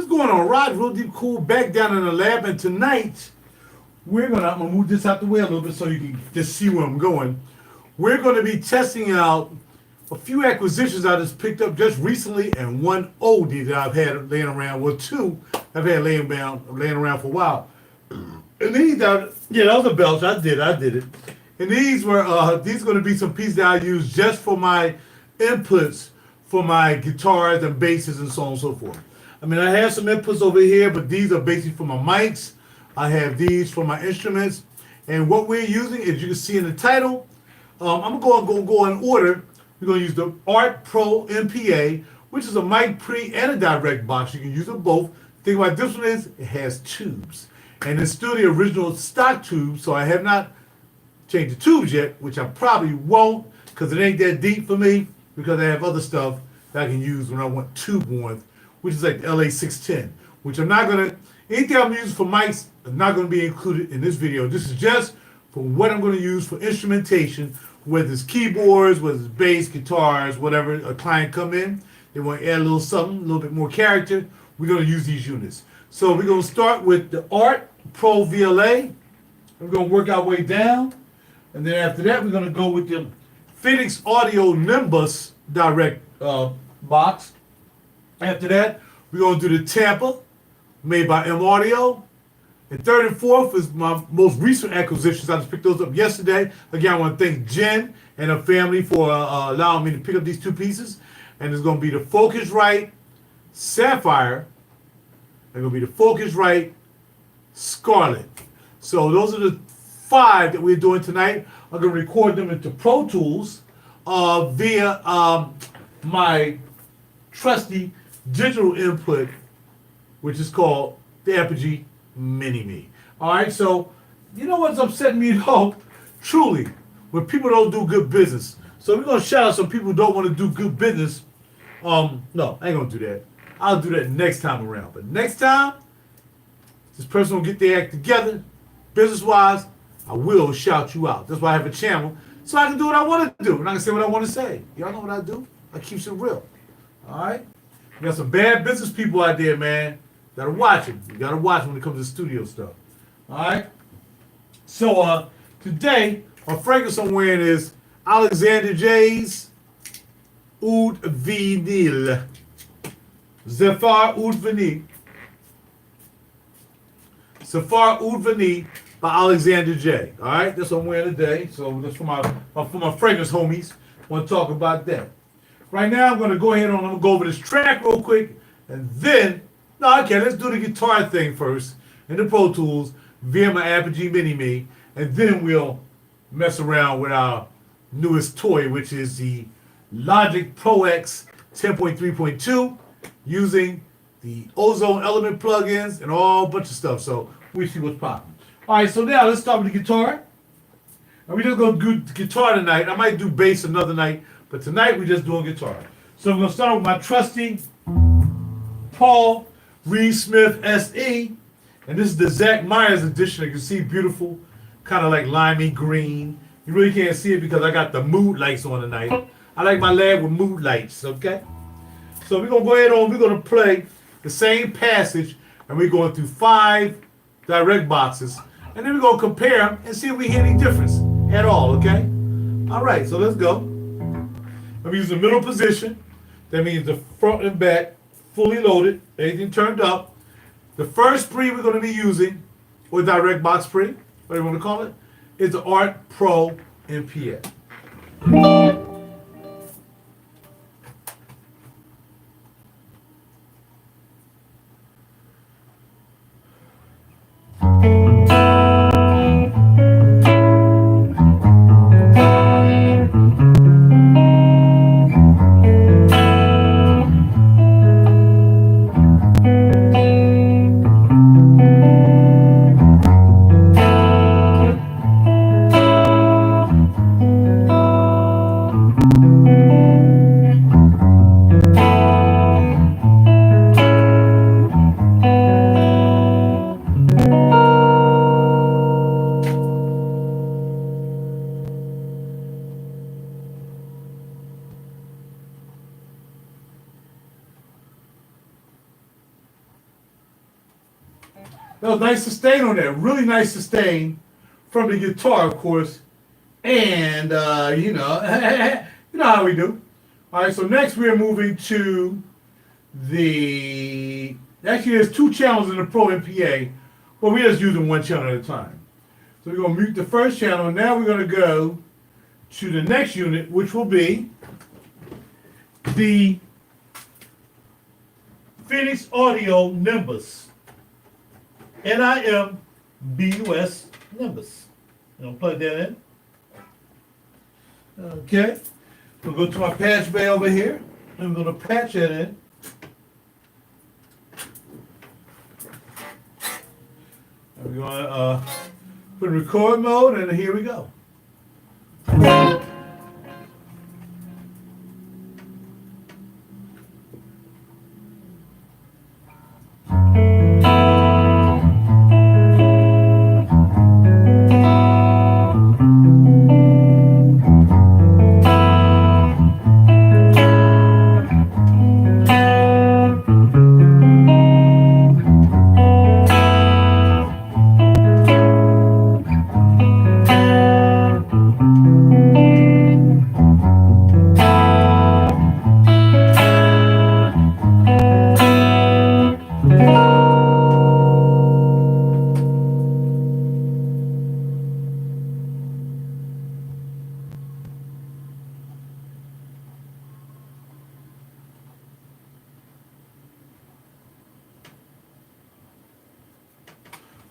going on? RaJuR back down in the lab, and tonight I'm gonna move this out the way a little bit so you can just see where I'm going. We're gonna be testing out a few acquisitions I just picked up just recently, and one oldie that I've had laying around. Well, two I've had laying around for a while. And these are, yeah, those are belts. I did it. And these are going to be some pieces that I use just for my inputs for my guitars and basses and so on and so forth. I mean, I have some inputs over here, but these are basically for my mics. I have these for my instruments. And what we're using, as you can see in the title, I'm going to go in order. We're going to use the Art Pro MPA, which is a mic pre and a direct box. You can use them both. The thing about this one is it has tubes. And it's still the original stock tube, so I have not changed the tubes yet, which I probably won't because it ain't that deep for me, because I have other stuff that I can use when I want tube warmth, which is like the LA610, which I'm not going to, anything I'm using for mics is not going to be included in this video. This is just for what I'm going to use for instrumentation, whether it's keyboards, whether it's bass, guitars, whatever. A client come in, they want to add a little something, a little bit more character, we're going to use these units. So we're going to start with the Art Pro VLA. We're going to work our way down. And then after that, we're going to go with the Phoenix Audio Nimbus direct box. After that, we're going to do the Tampa, made by M Audio. And third and fourth is my most recent acquisitions. I just picked those up yesterday. Again, I want to thank Jen and her family for allowing me to pick up these two pieces. And it's going to be the Focusrite Saffire. It's going to be the Focusrite Scarlett. So those are the 5 that we're doing tonight. I'm going to record them into Pro Tools via my trusty digital input, which is called the Apogee Mini-Me. All right, so you know what's upsetting me though? Truly, when people don't do good business. So we're going to shout out some people who don't want to do good business. No, I ain't going to do that. I'll do that next time around. But next time, this person will get their act together, business-wise, I will shout you out. That's why I have a channel, so I can do what I want to do. And I can say what I want to say. Y'all know what I do? I keep it real. All right? We got some bad business people out there, man. Got to watch them. You got to watch them when it comes to studio stuff. All right? So today, our fragrance I'm wearing is Alexander J's Oud Vinyle. Saffire Oud Vinyle. Saffire Oud Vinyle by Alexander J. All right, that's what I'm wearing today. So that's for my fragrance homies. Want to talk about that. Right now, I'm going to go ahead and I'm going to go over this track real quick, and then let's do the guitar thing first in the Pro Tools via my Apogee Mini-Me, and then we'll mess around with our newest toy, which is the Logic Pro X 10.3.2, using the ozone element plugins and all bunch of stuff. So we see what's popping. All right, so now let's start with the guitar. And we're just going to do guitar tonight. I might do bass another night, but tonight we're just doing guitar. So I'm going to start with my trusty Paul Reed Smith SE. And this is the Zach Myers edition. You can see beautiful, kind of like limey green. You really can't see it because I got the mood lights on tonight. I like my lab with mood lights, okay? So we're going to go ahead on, we're going to play the same passage, and we're going through 5 direct boxes, and then we're going to compare them and see if we hear any difference at all, okay? All right, so let's go. I'm using the middle position. That means the front and back fully loaded, everything turned up. The first pre we're going to be using, or direct box pre, whatever you want to call it, is the Art Pro MPA. That was nice sustain on that. Really nice sustain from the guitar, of course. And, you know, you know how we do. All right, so next we're moving to the, actually there's 2 channels in the ProMPA, but we're just using 1 channel at a time. So we're going to mute the first channel, and now we're going to go to the next unit, which will be the Phoenix Audio Nimbus. Nimbus Nimbus. I'm going to plug that in. Okay. We'll go to my patch bay over here. I'm going to patch it in. I'm going to put in record mode, and here we go.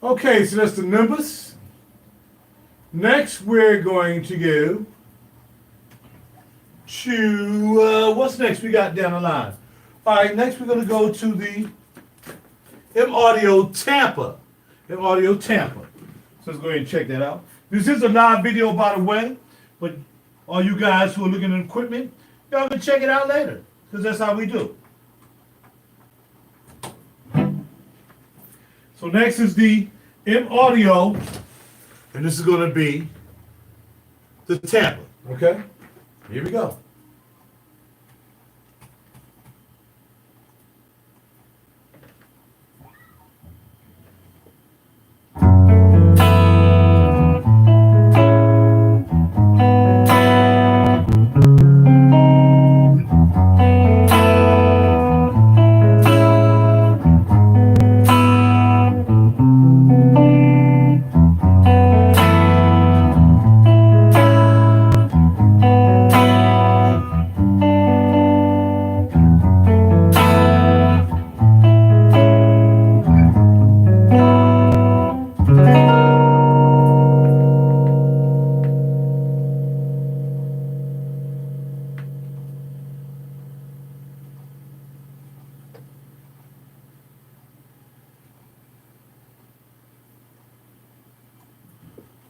Okay, so that's the Nimbus. Next, we're going to go to, what's next we got down the line? All right, next we're going to go to the M-Audio Tampa. M-Audio Tampa. So let's go ahead and check that out. This is a live video, by the way, but all you guys who are looking at equipment, y'all can check it out later, because that's how we do. So next is the M-Audio, and this is going to be the Tampa, okay? Here we go.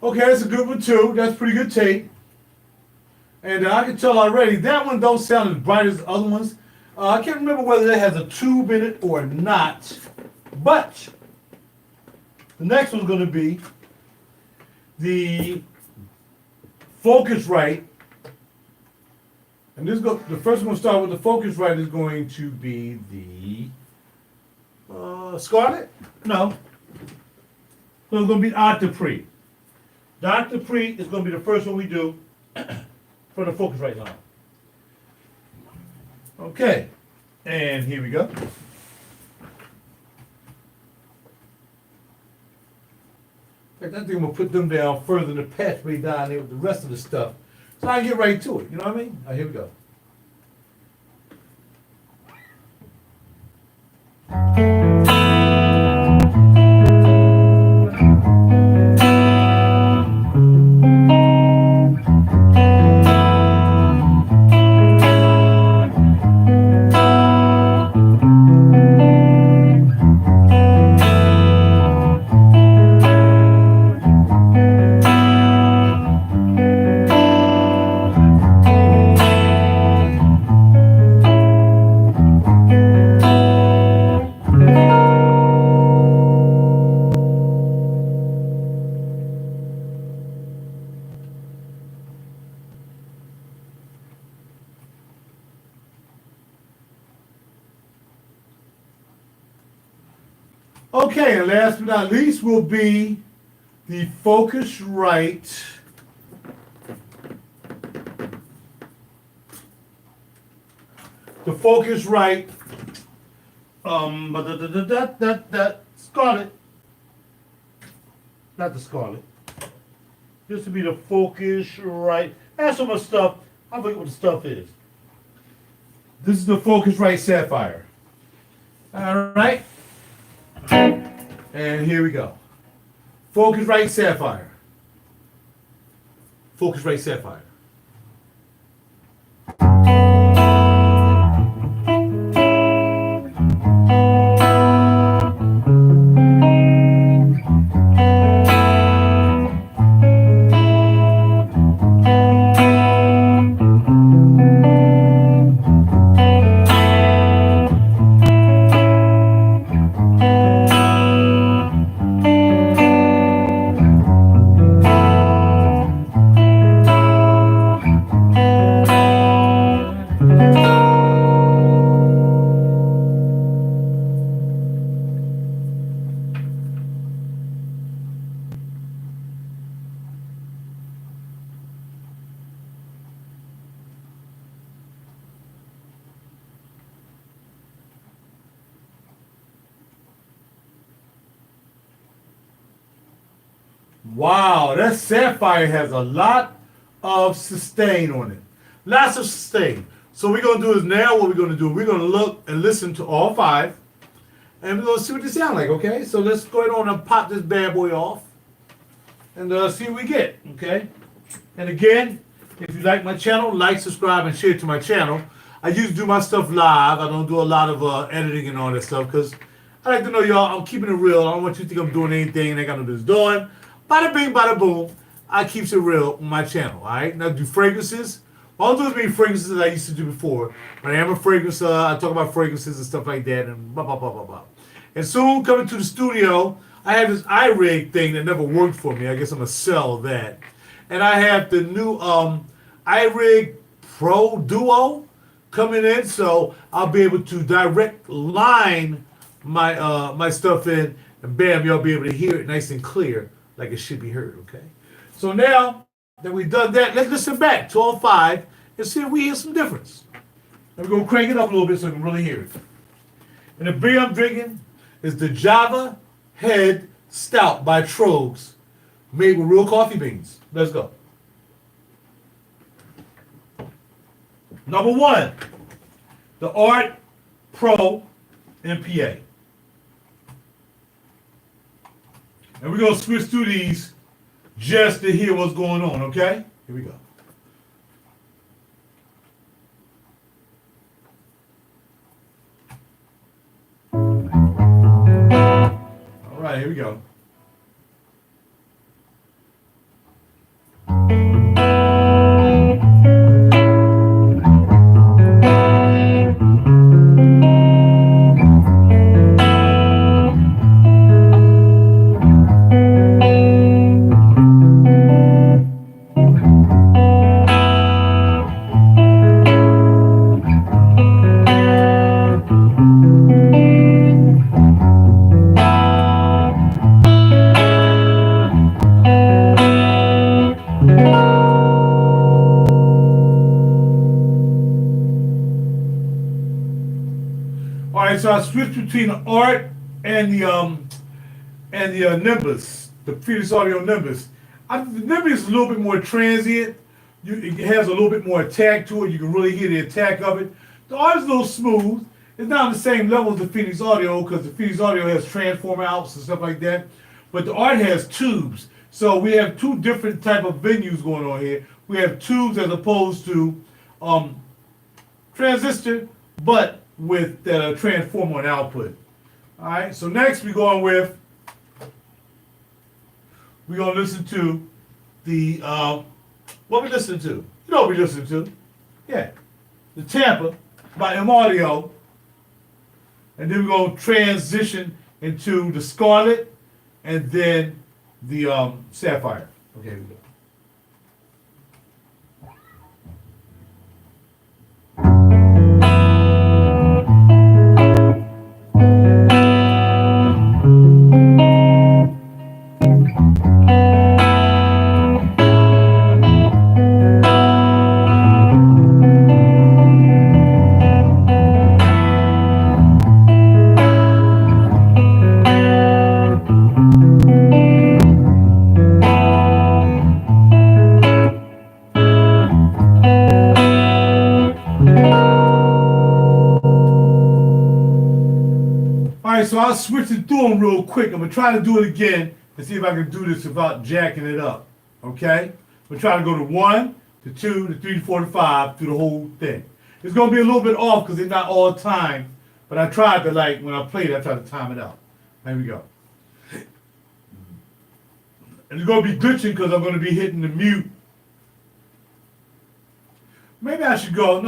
Okay, that's a good one too. That's pretty good tape. And I can tell already, that one don't sound as bright as the other ones. I can't remember whether that has a tube in it or not. But the next one's going to be the Focusrite. And this the first one to start with the Focusrite is going to be the Scarlett? No. So it's going to be OctoPre. The OctoPre is going to be the first one we do for the Focusrite line. Okay, and here we go. In fact, I think I'm going to put them down further in the patchbay down there with the rest of the stuff, so I can get right to it, you know what I mean? All right, here we go. Okay, and last but not least will be the Focusrite Scarlett, not the Scarlett. This would be the Focusrite. That's so much stuff. I forget what the stuff is. This is the Focusrite Saffire. All right. And here we go. Focusrite Saffire. Focusrite Saffire. Wow, that sapphire has a lot of sustain on it. Lots of sustain. So we're going to do is now what we're going to do. We're going to look and listen to all five. And we're going to see what they sound like, okay? So let's go ahead on and pop this bad boy off. And see what we get, okay? And again, if you like my channel, like, subscribe, and share to my channel. I usually do my stuff live. I don't do a lot of editing and all that stuff because I like to know y'all, I'm keeping it real. I don't want you to think I'm doing anything and I got no business doing. Bada bing, bada boom. I keeps it real on my channel, all right? Now, do fragrances. All those being fragrances that I used to do before. But I am a fragrance, I talk about fragrances and stuff like that and blah, blah, blah, blah, blah. And soon, coming to the studio, I have this iRig thing that never worked for me. I guess I'm going to sell that. And I have the new iRig Pro Duo coming in, so I'll be able to direct line my my stuff in, and bam, y'all be able to hear it nice and clear, like it should be heard, okay? So now that we've done that, let's listen back to all five and see if we hear some difference. And we're going to crank it up a little bit so I can really hear it. And the beer I'm drinking is the Java Head Stout by Trogs, made with real coffee beans. Let's go. Number one, the Art Pro MPA. And we're going to switch through these just to hear what's going on, okay? Here we go. All right, here we go. So I switched between the Art and the Nimbus, the Phoenix Audio Nimbus. The Nimbus is a little bit more transient. It has a little bit more attack to it. You can really hear the attack of it. The Art is a little smooth. It's not on the same level as the Phoenix Audio because the Phoenix Audio has transformer outs and stuff like that. But the Art has tubes. So we have two different type of venues going on here. We have tubes as opposed to transistor, but with the transformer and output. All right, so next we're going to listen to the, what we listen to? You know what we listen to? Yeah, the Tampa by M Audio. And then we're going to transition into the Scarlett and then the Sapphire. Okay, here we go. right, so I'll switch it through them real quick. I'm gonna try to do it again and see if I can do this without jacking it up. Okay? We're trying to go to 1, to 2, to 3, to 4, to 5 through the whole thing. It's gonna be a little bit off because it's not all time, but I tried to, like, when I played, I tried to time it out. There we go. And it's gonna be glitching because I'm gonna be hitting the mute. Maybe I should go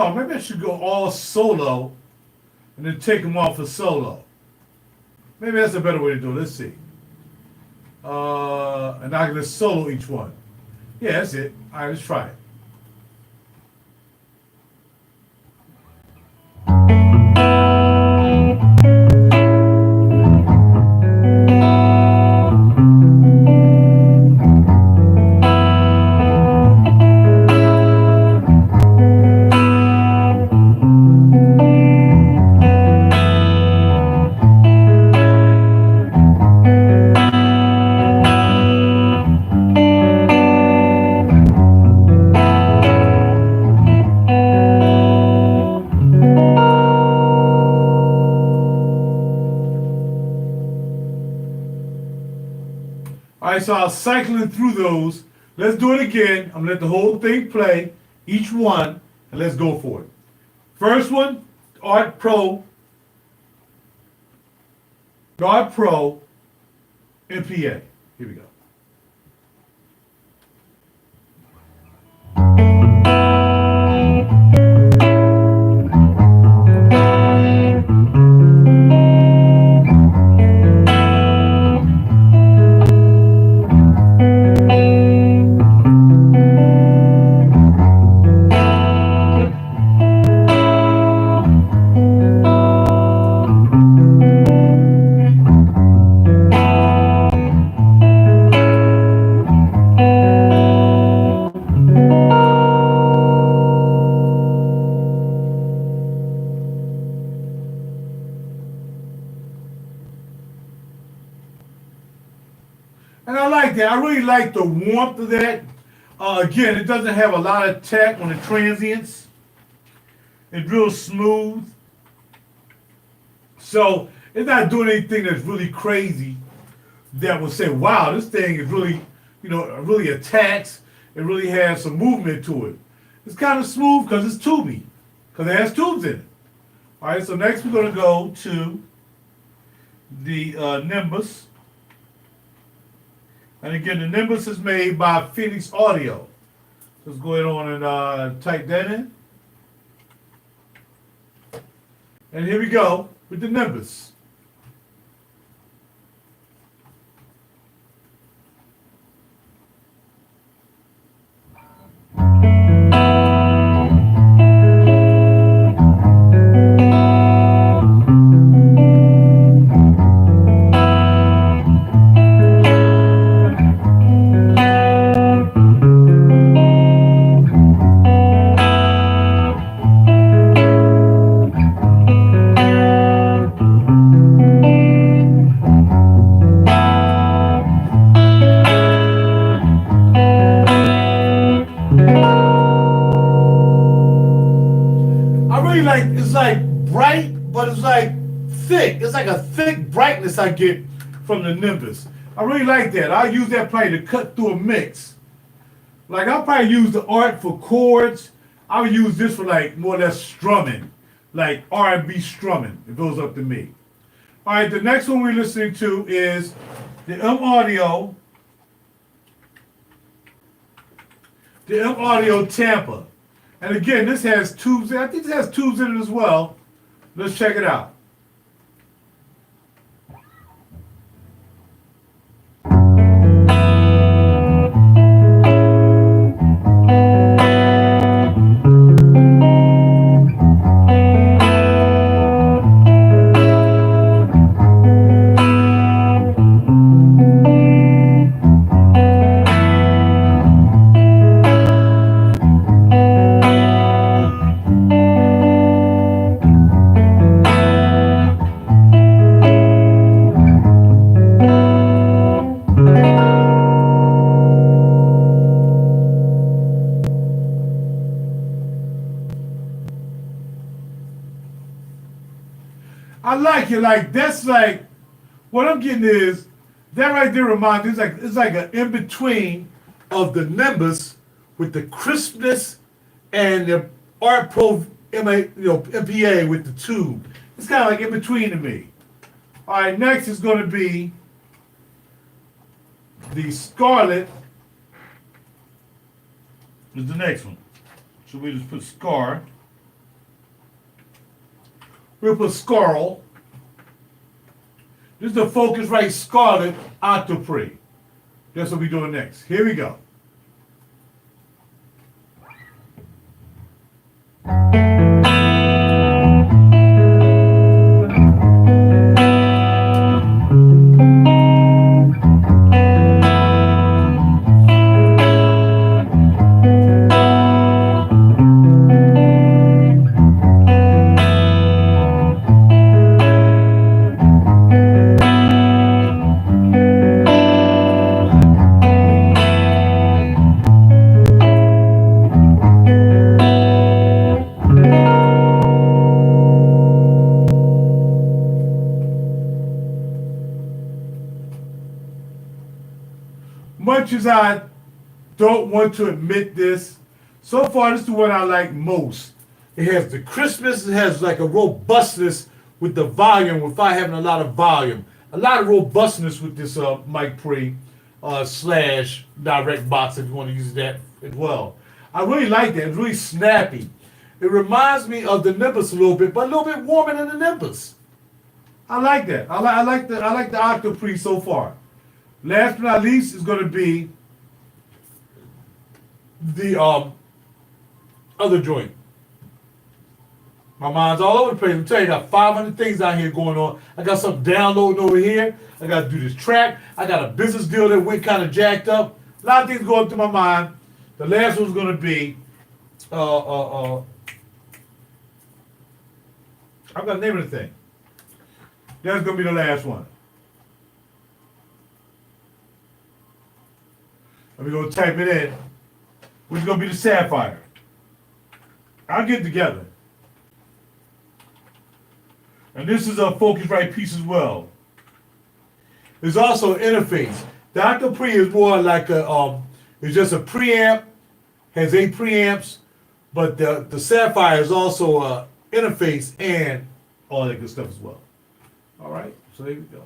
all solo and then take them off for solo. Maybe that's a better way to do it. Let's see. And I can just solo each one. Yeah, that's it. All right, let's try it. All right, so I was cycling through those. Let's do it again. I'm gonna let the whole thing play, each one, and let's go for it. First one, Art Pro, MPA. Here we go. And I like that. I really like the warmth of that. Again, it doesn't have a lot of tech on the transients. It's real smooth. So it's not doing anything that's really crazy that will say, wow, this thing is really, really attacks. It really has some movement to it. It's kind of smooth because it's tubey, because it has tubes in it. All right, so next we're going to go to the Nimbus. And again, the Nimbus is made by Phoenix Audio. Let's go ahead on and type that in. And here we go with the Nimbus. It's like bright, but it's like thick. It's like a thick brightness I get from the Nimbus. I really like that. I'll use that probably to cut through a mix. Like I'll probably use the Art for chords. I'll use this for like more or less strumming, like R&B strumming. It goes up to me. All right, the next one we're listening to is the M Audio Tampa. And again, this has tubes. I think this has tubes in it as well. Let's check it out. I like it. Like that's like What I'm getting is that right there reminds me, it's like an in between of the nimbus with the crispness and the Art Pro MPA with the tube. It's kind of like in between to me. All right, next is going to be the Scarlett. Is the next one. So we just put Scar. We'll put Scarl. This is the Focusrite Scarlett OctoPre. That's what we're doing next. Here we go. Much as I don't want to admit this, so far this is the one I like most. It has the crispness, it has like a robustness with the volume without having a lot of volume. A lot of robustness with this mic pre slash direct box if you want to use that as well. I really like that. It's really snappy. It reminds me of the Nimbus a little bit, but a little bit warmer than the Nimbus. I like that. I like the OctoPre so far. Last but not least is going to be the other joint. My mind's all over the place. I'm telling you, I got 500 things out here going on. I got something downloading over here. I got to do this track. I got a business deal that went kind of jacked up. A lot of things going through my mind. The last one's going to be, I've got to name of the thing. That's going to be the last one. We're going to type it in, which is going to be the Saffire. I'll get it together. And this is a Focusrite piece as well. There's also an interface. The OctoPre is more like a, it's just a preamp, has 8 preamps, but the Saffire is also a interface and all that good stuff as well. All right, so there we go.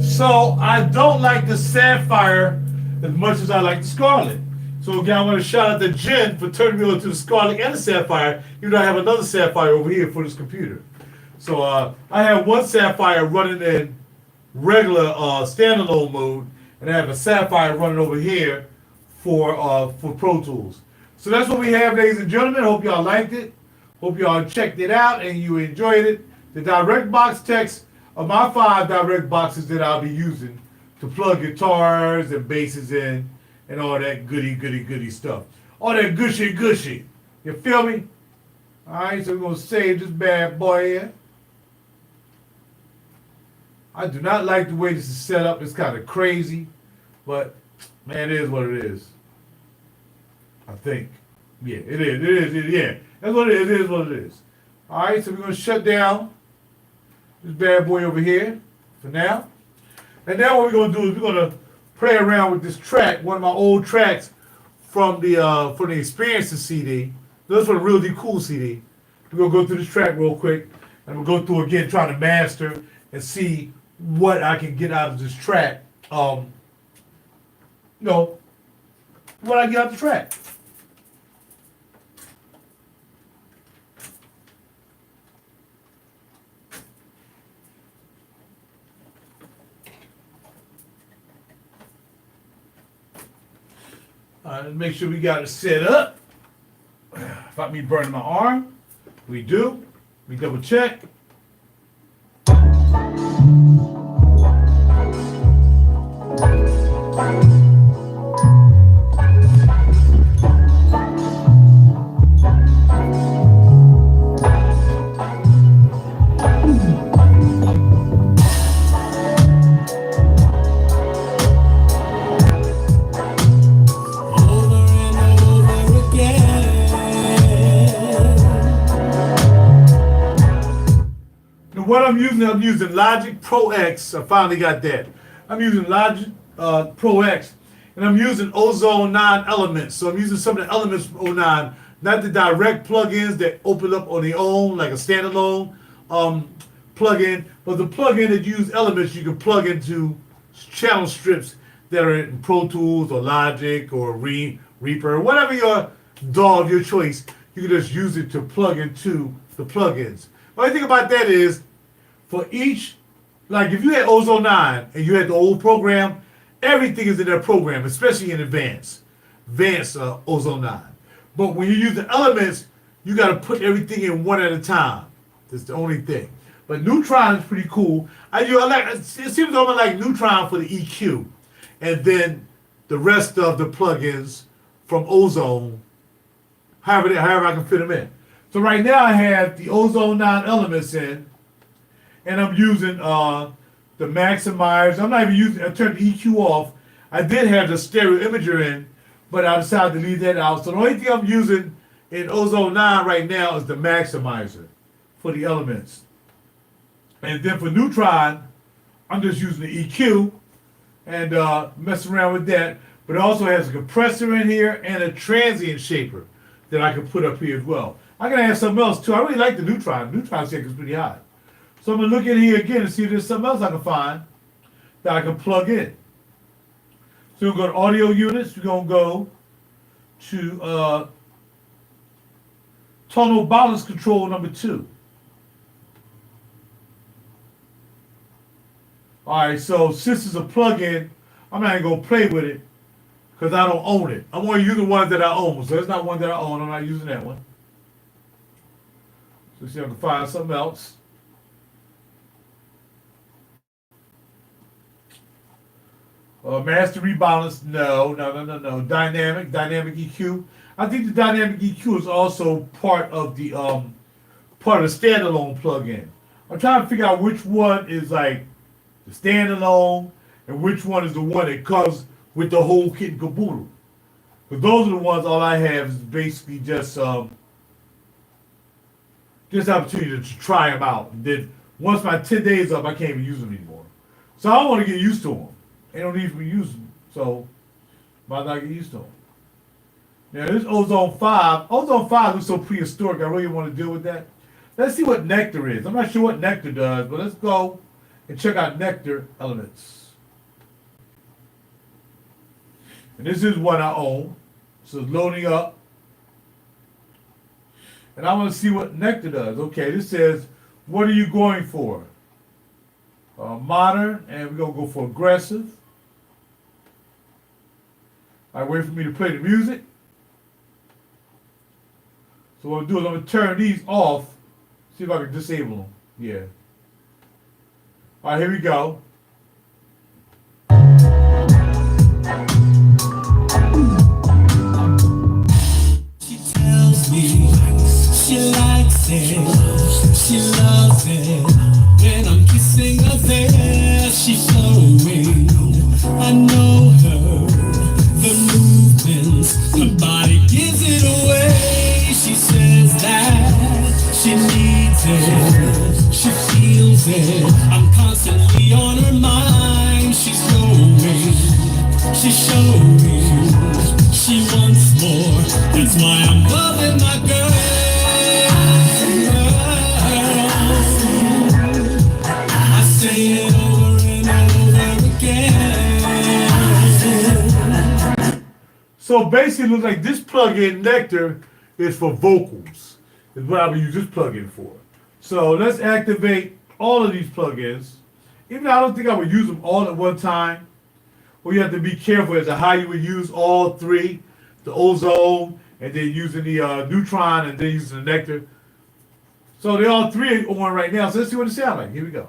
So I don't like the Saffire as much as I like the Scarlett. So again, I want to shout out to Jen for turning me on to the Scarlett and the Saffire, even though I have another Saffire over here for this computer. So I have one Saffire running in regular standalone mode, and I have a Saffire running over here for Pro Tools. So that's what we have, ladies and gentlemen. Hope y'all liked it. Hope y'all checked it out and you enjoyed it. The direct box text of my 5 direct boxes that I'll be using to plug guitars and basses in and all that goody stuff. All that gushy. You feel me? Alright, so we're going to save this bad boy here. I do not like the way this is set up. It's kind of crazy, but man, it is what it is. I think. Yeah, it is. Yeah, that's what it is. It is what it is. Alright, so we're going to shut down this bad boy over here for now. And now what we're going to do is we're going to play around with this track, one of my old tracks from the Experiences CD. This is for the Real Deep Cool CD. We're going to go through this track real quick, and we'll go through again trying to master and see what I can get out of this track. What I get out of the track. make sure we got it set up. Without me burning my arm. We do. We double check. What I'm using Logic Pro X. I finally got that. I'm using Logic Pro X, and I'm using Ozone 9 elements. So I'm using some of the elements from O9, not the direct plugins that open up on their own, like a standalone plugin, but the plugin that use elements you can plug into channel strips that are in Pro Tools or Logic or Reaper, whatever your DAW of your choice. You can just use it to plug into the plugins. The only thing about that is, for each, like if you had Ozone 9 and you had the old program, everything is in that program, especially in advanced Ozone 9. But when you use the elements, you got to put everything in one at a time. That's the only thing. But Neutron is pretty cool. It seems almost like Neutron for the EQ, and then the rest of the plugins from Ozone, however I can fit them in. So right now I have the Ozone 9 elements in, and I'm using the maximizers. I'm not even using, I turned the EQ off. I did have the stereo imager in, but I decided to leave that out. So the only thing I'm using in Ozone 9 right now is the maximizer for the elements. And then for Neutron, I'm just using the EQ and messing around with that. But it also has a compressor in here and a transient shaper that I can put up here as well. I can add something else too. I really like the Neutron. Neutron shaker is pretty high. So I'm going to look in here again and see if there's something else I can find that I can plug in. So we're going to go to audio units. We're going to go to tonal balance control number 2. All right, so since it's a plug-in, I'm not even going to play with it because I don't own it. I'm only using ones that I own. So it's not one that I own. I'm not using that one. So see if I can find something else. Master rebalance, no. Dynamic EQ. I think the dynamic EQ is also part of the standalone plugin. I'm trying to figure out which one is like the standalone and which one is the one that comes with the whole kit and caboodle. But those are the ones. All I have is basically just opportunity to try them out. And then once my 10 days up, I can't even use them anymore. So I want to get used to them. They don't need to be used, so might not get used to them. Now this Ozone 5. Ozone 5 looks so prehistoric. I really want to deal with that. Let's see what Nectar is. I'm not sure what Nectar does, but let's go and check out Nectar elements. And this is what I own. So it's loading up. And I want to see what Nectar does. Okay, this says, what are you going for? Modern, and we're going to go for aggressive. All right, wait for me to play the music. So what I'm going to do is I'm going to turn these off. See if I can disable them. Yeah. All right, here we go. She tells me she likes it, she loves it. When I'm kissing her there, she's showing. I know her, the movements, her body gives it away. She says that she needs it, she feels it. I'm constantly on her mind. She's going, she's showing, she wants more. That's why I'm loving my girl. I say it over and over again. So basically, it looks like this plugin Nectar is for vocals. Is what I would use this plugin for. So let's activate all of these plugins. Even though I don't think I would use them all at one time. Well, you have to be careful as to how you would use all three. the ozone, and then using the neutron, and then using the nectar. So they're all three on right now. So let's see what it sounds like. Here we go.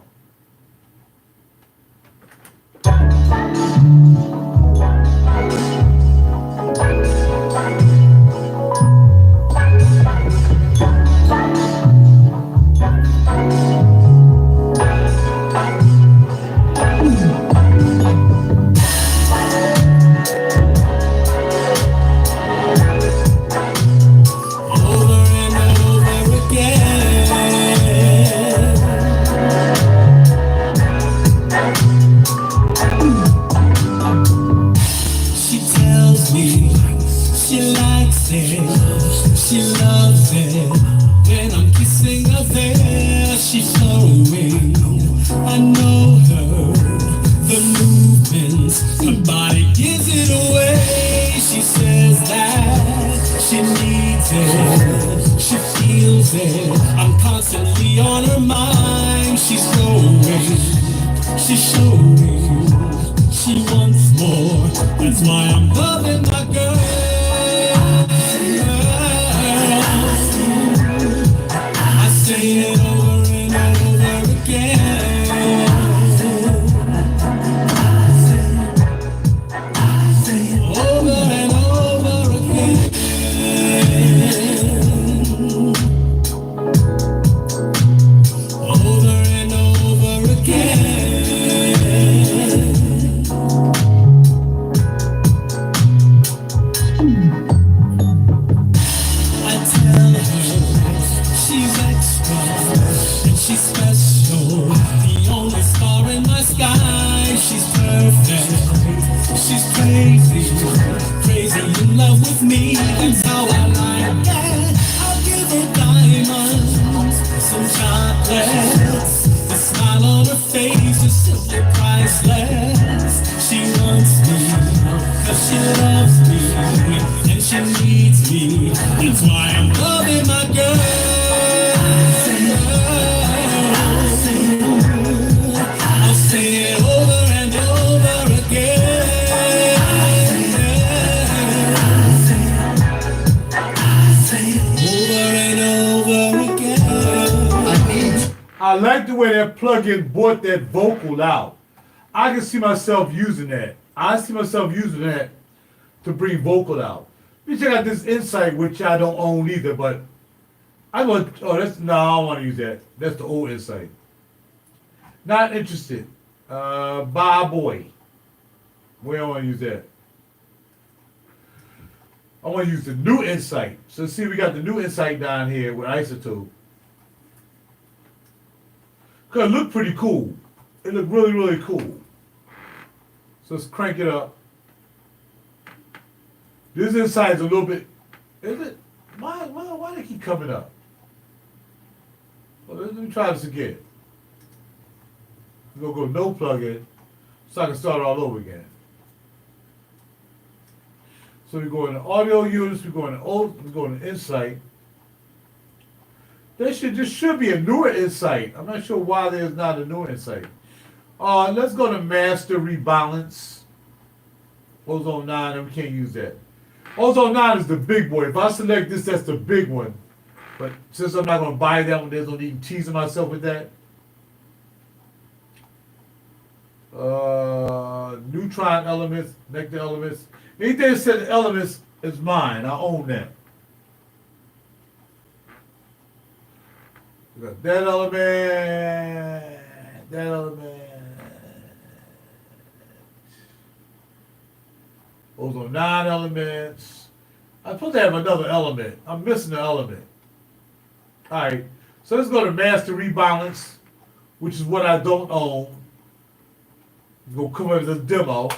I like the way that plugin brought that vocal out. I can see myself using that. I see myself using that to bring vocal out. Let me check out this Insight, which I don't own either, but I want, oh, that's, no, I don't want to use that. That's the old Insight. Not interested. Bye boy. We don't want to use that. I want to use the new Insight. So see, we got the new Insight down here with isotope. Cause it looked pretty cool. It looked really, really cool. So let's crank it up. This Insight's a little bit, is it? Why they keep coming up? Well, let me try this again. We're gonna go no plugin, so I can start all over again. So we go into audio units, we go into Insight. This should be a newer Insight. I'm not sure why there's not a newer Insight. Let's go to master rebalance. Ozone 9, and we can't use that. Ozone 9 is the big boy. If I select this, that's the big one. But since I'm not going to buy that one, there's no need in teasing myself with that. Neutron elements, nectar elements. Anything that says elements is mine. I own that. We got that element. Ozone 9 elements. I'm supposed to have another element. I'm missing an element. Alright, so let's go to master rebalance, which is what I don't own. It's going to come up as a demo.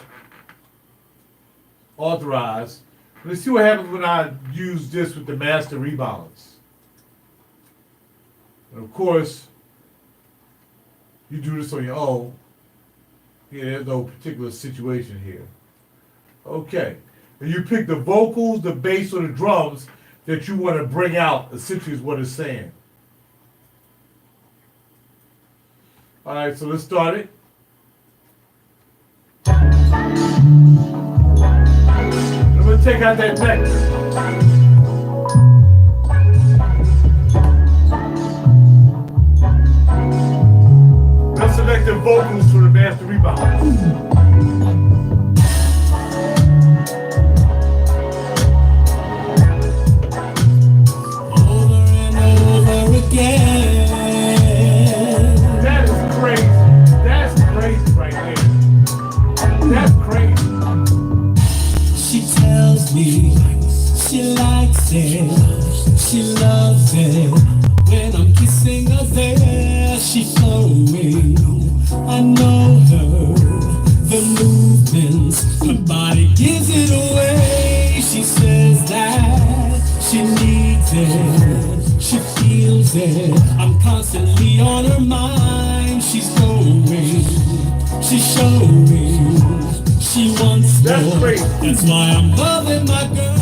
Authorize. Let's see what happens when I use this with the master rebalance. And of course, you do this on your own. Yeah, there's no particular situation here. Okay. And you pick the vocals, the bass, or the drums that you want to bring out, essentially is what it's saying. All right, so let's start it. I'm going to take out that nectar. Let's select the vocals for the master rebound. Again. That is crazy. That's crazy right there. That's crazy. She tells me she likes it, she loves it. When I'm kissing her there, she's flowing. I know her, the movements, her body gives it away. She says that she needs it. She feels it, I'm constantly on her mind. She's going, she's showing, she wants That's more. great. That's why I'm loving my girl.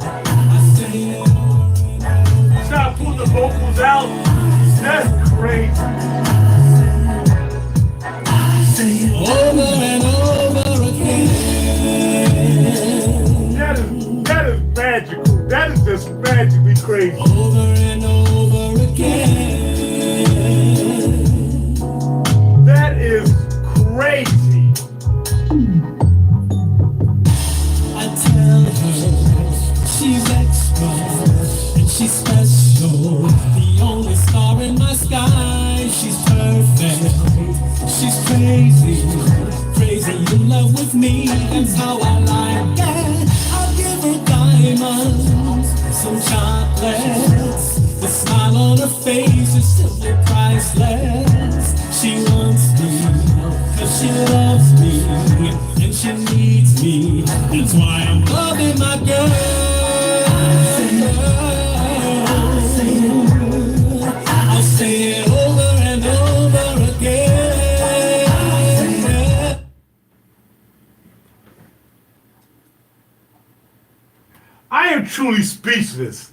I say it over and over. Stop pulling the vocals out. That's crazy. Over and over again. That is magical. That is just magically crazy. Over and over again. That is crazy. I tell her she's extra and she's special. The only star in my sky. She's perfect. She's crazy. Crazy in love with me. That's how I like it. I'll give her diamonds, some chocolates. The smile on her face is simply priceless. She wants me, cause she loves me, and she needs me. That's why I'm loving my girl. I'll say it over and over again. I am truly speechless.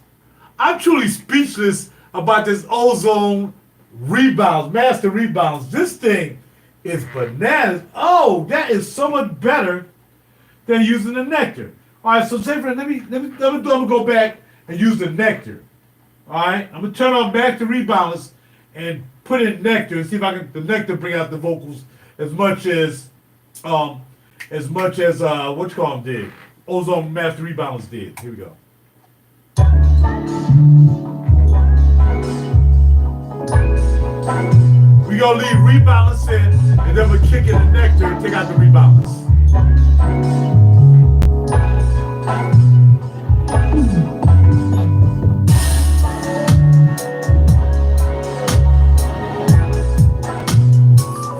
I'm truly speechless about this ozone rebounds, master rebounds. This thing is bananas. Oh, that is so much better than using the nectar. All right, so say for let me go back and use the nectar. All right, I'm gonna turn on master rebounds and put in nectar and see if I can the nectar bring out the vocals as much as what you call them did. Ozone master rebounds did. Here we go. We gonna leave rebalance in, and then we'll kick in the nectar and take out the rebalance.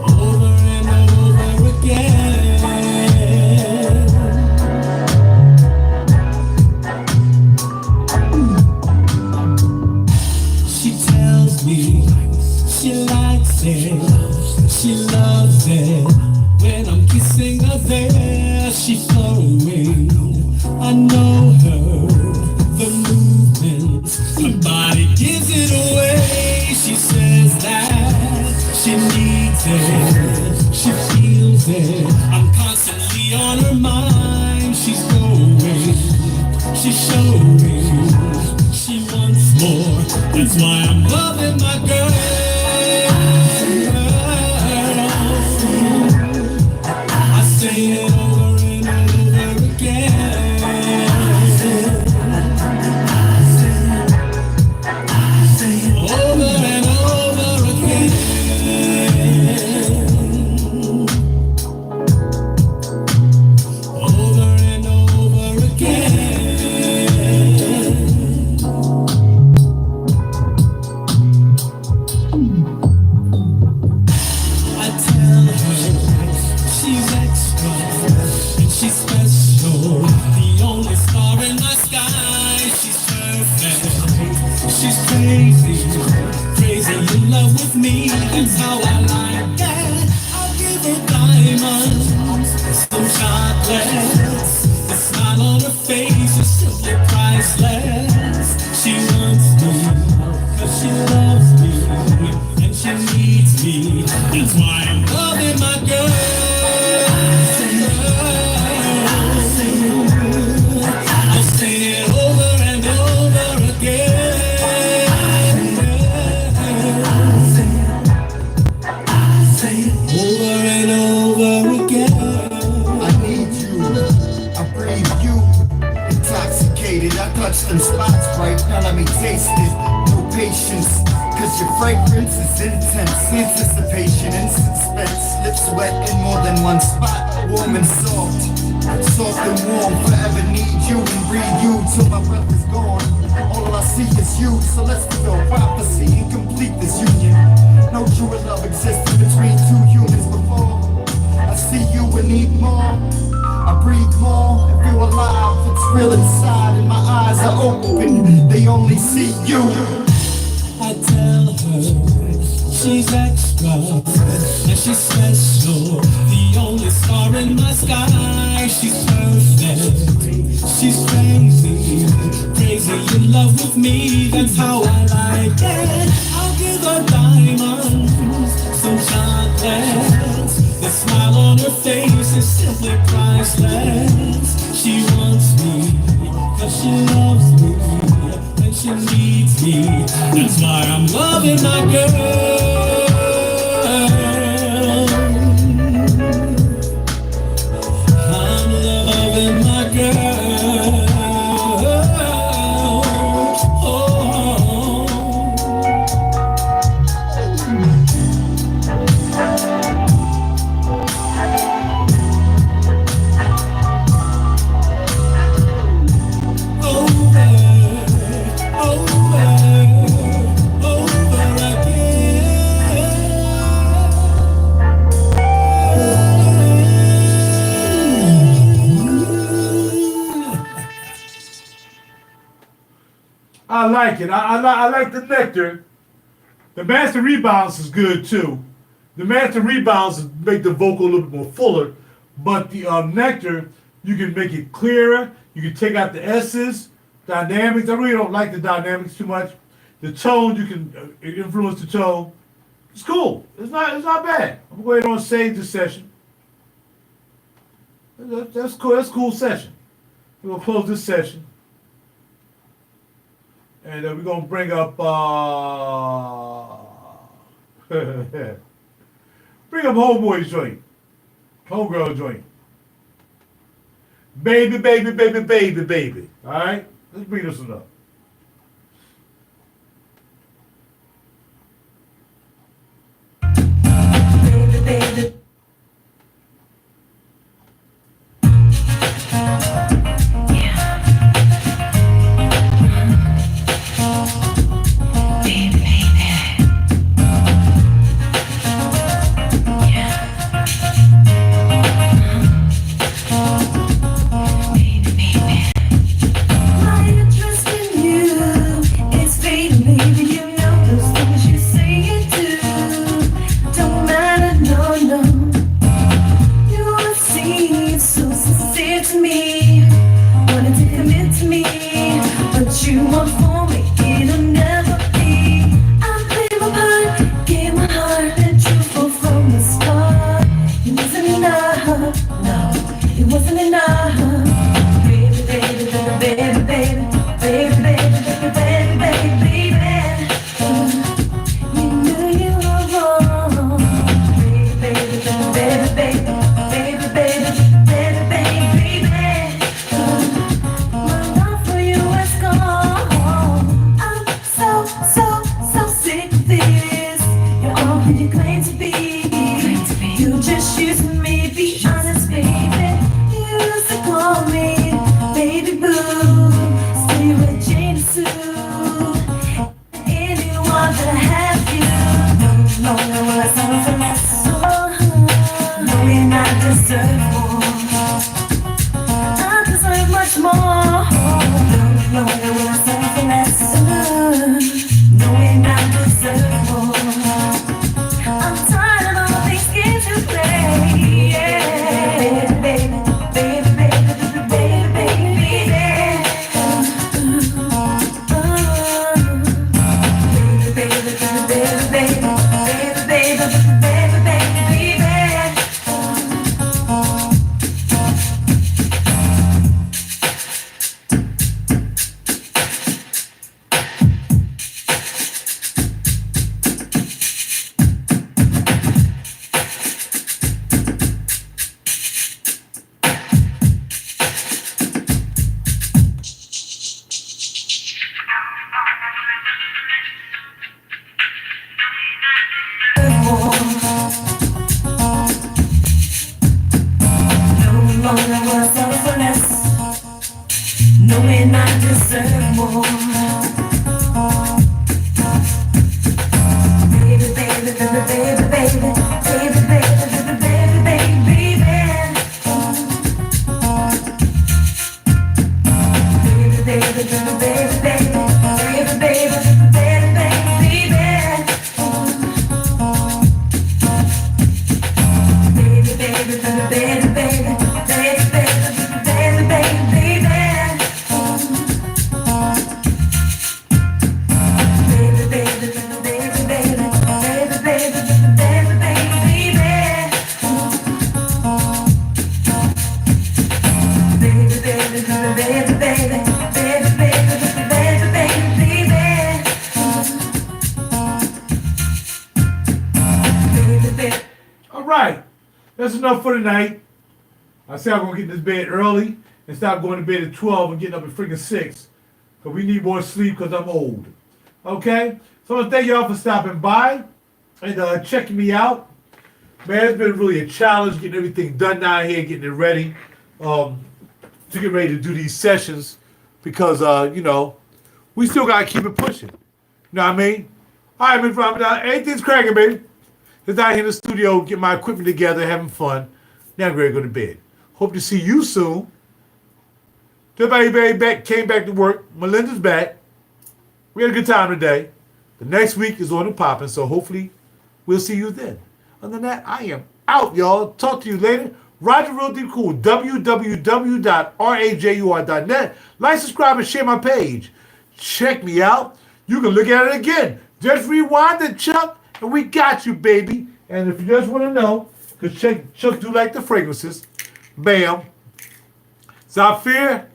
Over and over again. She tells me she likes it, she loves it. When I'm kissing her there, she's flowing. I know her, the movements, her body gives it away. She says that she needs it, she feels it. I'm constantly on her mind. She's going, she's showing, she wants more. That's why I'm loving my girl. I say it over and over again. Over and over again. Over and over again. I tell her she's extra and she's special. The only star in my sky. She's perfect. She's crazy, crazy in love with me. That's how I like it. I'll give her diamonds, some chocolates. The smile on her face is simply priceless. She wants me, cause she loves me, and she needs me. That's why I'm loving my girl. touch them spots right. Now let me taste it. No patience, cause your fragrance is intense. Anticipation and suspense. Lips wet in more than one spot. Warm and soft. Soft and warm. Forever need you and breathe you till my breath is gone. All I see is you, so let's fulfill prophecy and complete this union. No truer love existed between two humans before. I see you and need more. I breathe more and feel alive. It's real inside and my eyes are open. They only see you. I tell her she's extra and she's special, the only star in my sky. She's perfect, she's crazy, crazy in love with me. That's how I like it. I'll give her diamonds, some chocolates. The smile on her face is simply priceless. She wants me, cause she loves me, and she needs me. That's why I'm loving my girl. I'm loving my girl. I like it. I like the nectar. The master rebounds is good too. The master rebounds make the vocal a little bit more fuller, but the nectar, you can make it clearer. You can take out the S's, dynamics. I really don't like the dynamics too much. The tone, you can influence the tone. It's cool. It's not bad. I'm going to go ahead and save this session. That's cool. That's a cool session. We're gonna close this session. And we're going to bring up, homeboy's joint. Homegirl joint. Baby, baby, baby, baby, baby. All right? Let's bring this one up. Baby, baby. that's enough for tonight. I said I'm gonna get in this bed early and stop going to bed at 12 and getting up at freaking 6. Cause we need more sleep because I'm old. Okay? So I want to thank y'all for stopping by and checking me out. Man, it's been really a challenge getting everything done down here, getting it ready to get ready to do these sessions because, you know, we still got to keep it pushing. You know what I mean? All right, Mr. Ramadan, everything's cracking, baby. Just out here in the studio, get my equipment together, having fun. Now I'm ready to go to bed. Hope to see you soon. Everybody came back to work. Melinda's back. We had a good time today. The next week is on the popping, so hopefully we'll see you then. Other than that, I am out, y'all. Talk to you later. RaJuR, www.rajur.net. Like, subscribe, and share my page. Check me out. You can look at it again. Just rewind the Chuck, and we got you, baby. And if you just want to know, because Chuck do like the fragrances, bam. Saffire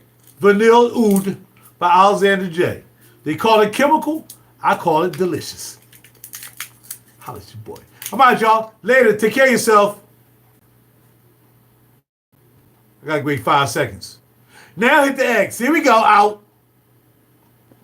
Vanille Oud by Alexander J. They call it chemical. I call it delicious. Holla at your boy. I'm out, y'all. Later. Take care of yourself. I got to wait 5 seconds. Now hit the X. Here we go. Out.